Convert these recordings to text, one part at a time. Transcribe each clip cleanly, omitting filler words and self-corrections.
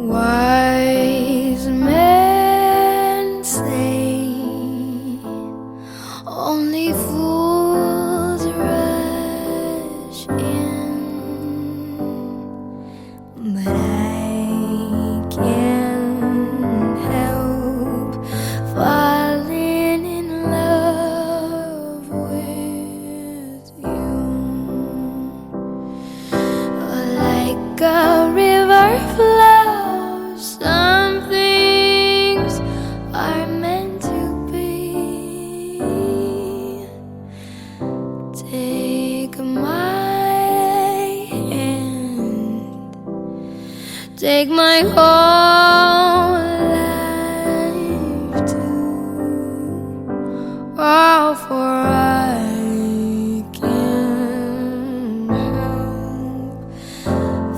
Wise men say only fools rush in, but I can't help falling in love with you. Like a river flows, some things are meant to be. Take my hand, take my whole life too. Oh, for I can't help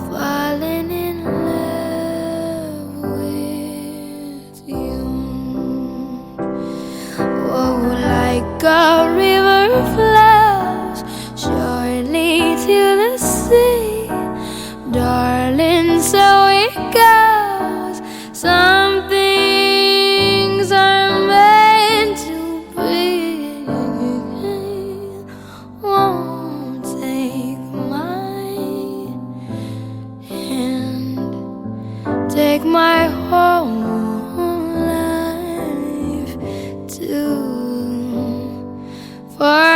falling in love with you. Oh, like a river flows surely to the sea, darling, so it goes. Some things are meant to be. Won't take my hand, take my whole life too. For